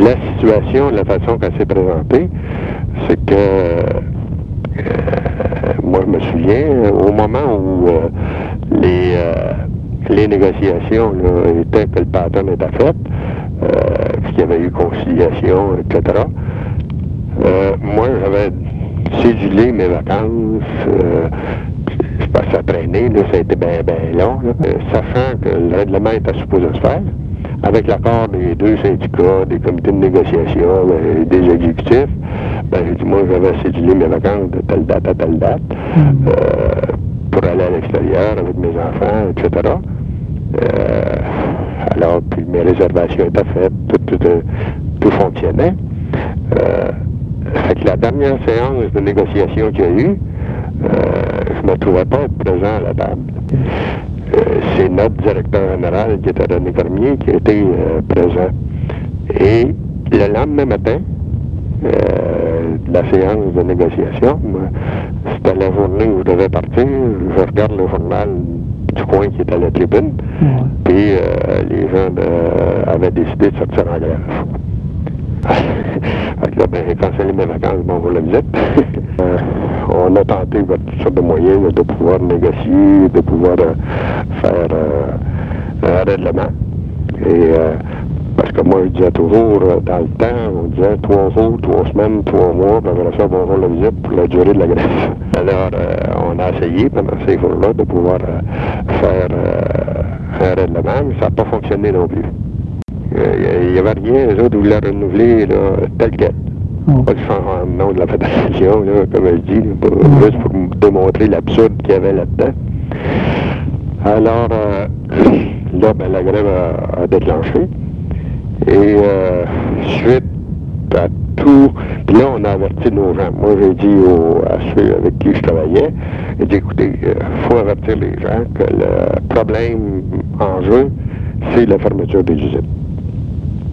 la situation, la façon qu'elle s'est présentée, c'est que moi je me souviens, au moment où les négociations là, étaient que le patron était fait, puis qu'il y avait eu conciliation, etc. Moi j'avais cédulé mes vacances, je pense à traîner, là, ça a été bien long, là, sachant que le règlement était supposé se faire, avec l'accord des deux syndicats, des comités de négociation, des exécutifs, ben, j'ai dit, moi, j'avais cédulé mes vacances de telle date à telle date pour aller à l'extérieur avec mes enfants, etc. Alors, puis mes réservations étaient faites, tout fonctionnait. Fait que la dernière séance de négociation qu'il y a eu, je ne me trouvais pas être présent à la table. C'est notre directeur général, qui était René Cormier, qui a été présent. Et le lendemain matin, de la séance de négociation, c'était la journée où je devais partir, je regarde le journal du coin qui était à la tribune, puis les gens avaient décidé de sortir en grève. Fait que là, ben, j'ai cancellé mes vacances, bon, pour la visite. On a tenté toutes sortes de moyens de pouvoir négocier, de pouvoir faire un règlement. Et parce que moi, je disais toujours, dans le temps, on disait 3 jours, 3 semaines, 3 mois, puis après ça, on va la visite pour la durée de la grève. Alors, on a essayé pendant ces jours-là de pouvoir faire un règlement, mais ça n'a pas fonctionné non plus. Il n'y avait rien, eux autres voulaient renouveler là, tel quel. Pas de changement de nom de la fédération, là, comme je dis, là, juste pour démontrer l'absurde qu'il y avait là-dedans. Alors, là, ben, la grève a déclenché. Et suite à tout, puis là, on a averti nos gens. Moi, j'ai dit à ceux avec qui je travaillais, j'ai dit, écoutez, il faut avertir les gens que le problème en jeu, c'est la fermeture des usines.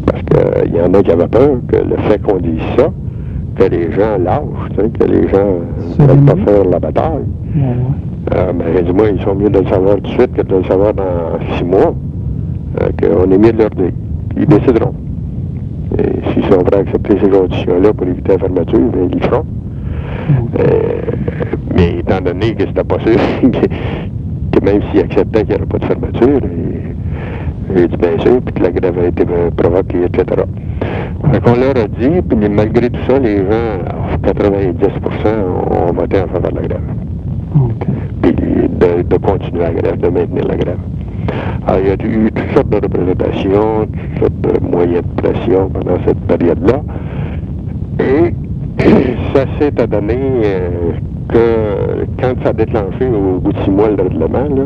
Parce qu'il y en a qui avaient peur que le fait qu'on dise ça, que les gens lâchent, que les gens ne veulent pas faire la bataille. Ben, j'ai dit, moi, ils sont mieux de le savoir tout de suite que de le savoir dans 6 mois, qu'on est mieux de leur dire. Ils décideront. Et s'ils sont prêts à accepter ces conditions-là pour éviter la fermeture, bien, ils le feront. Mais étant donné que c'était pas sûr, que même s'ils acceptaient qu'il n'y aurait pas de fermeture, j'ai dit bien sûr, puis que la grève a été provoquée, etc. Fait qu'on leur a dit, puis malgré tout ça, les gens, 90% ont voté en faveur de la grève. Puis de continuer la grève, de maintenir la grève. Alors, il y a eu toutes sortes de représentations, toutes sortes de moyens de pression pendant cette période-là. Et ça s'est adonné que quand ça a déclenché au bout de 6 mois le règlement, là,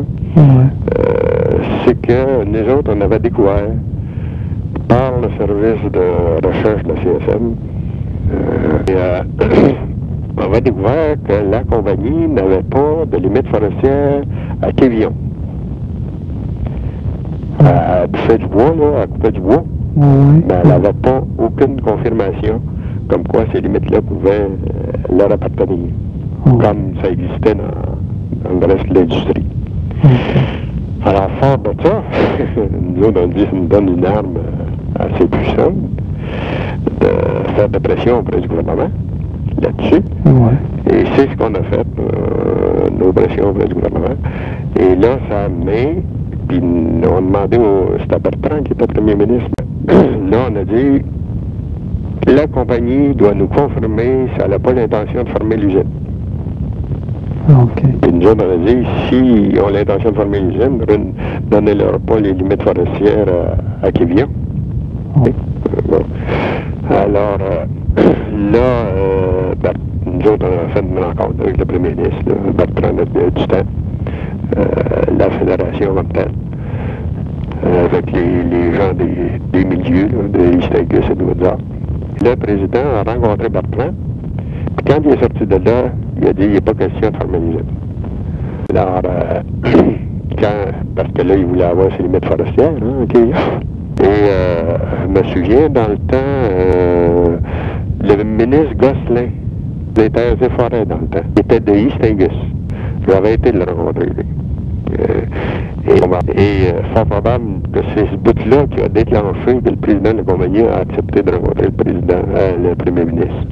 c'est que nous autres, on avait découvert par le service de recherche de la CSM, on avait découvert que la compagnie n'avait pas de limite forestière à Quévillon. Elle bouffait du bois, là, elle coupait du bois, mais elle n'avait pas aucune confirmation comme quoi ces limites-là pouvaient leur appartenir, comme ça existait dans le reste de l'industrie. Alors, fort de ça, nous autres, on dit que ça nous donne une arme assez puissante de faire de pression auprès du gouvernement là-dessus. Et c'est ce qu'on a fait, nos pressions auprès du gouvernement. Et là, ça a amené, puis on a demandé, c'était Bertrand qui était premier ministre, là, on a dit, la compagnie doit nous confirmer si elle n'a pas l'intention de fermer l'usine. Puis nous autres, on a dit, s'ils ont l'intention de fermer l'usine, donnez-leur pas les limites forestières à Quévillon. Bon. Alors, là, nous autres, on a fait une rencontre avec le premier ministre, là, Bertrand du temps, la fédération comme telle, avec les gens des milieux, là, de East-Angus et de Windsor. Le président a rencontré Bertrand, puis quand il est sorti de là, il a dit, il n'est pas question de fermer l'usine. Alors, parce que là, il voulait avoir ses limites forestières, hein, OK. Et je me souviens, dans le temps, le ministre Gosselin, des Terres et Forêts dans le temps, il était de East-Angus. J'avais été le rencontrer, lui. Et fort probable que c'est ce but-là qui a déclenché que le président de la compagnie a accepté de rencontrer le premier ministre.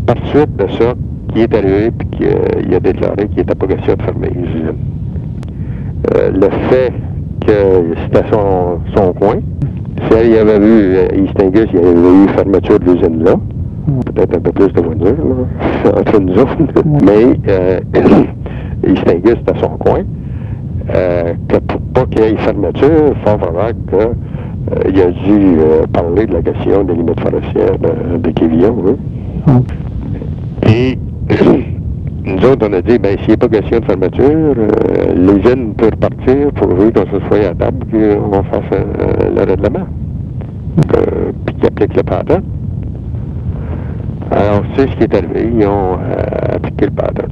Par suite de ça, qui est arrivé et qu'il a déclaré qu'il n'était pas question de fermer les usines. Le fait que c'était son coin, si il y avait vu East Angus, il y avait eu fermeture de l'usine là, peut-être un peu plus de voitures là, entre nous autres, mais East Angus c'était son coin, que pour pas qu'il y ait fermeture, fort probable qu'il a dû parler de la question des limites forestières de Quévillon. Hein. Et nous autres, on a dit, ben, s'il n'y a pas question de fermeture, l'usine peut repartir pour qu'on se soit à table et qu'on fasse le règlement. Puis qu'ils appliquent le patent. Alors, c'est ce qui est arrivé. Ils ont appliqué le patent.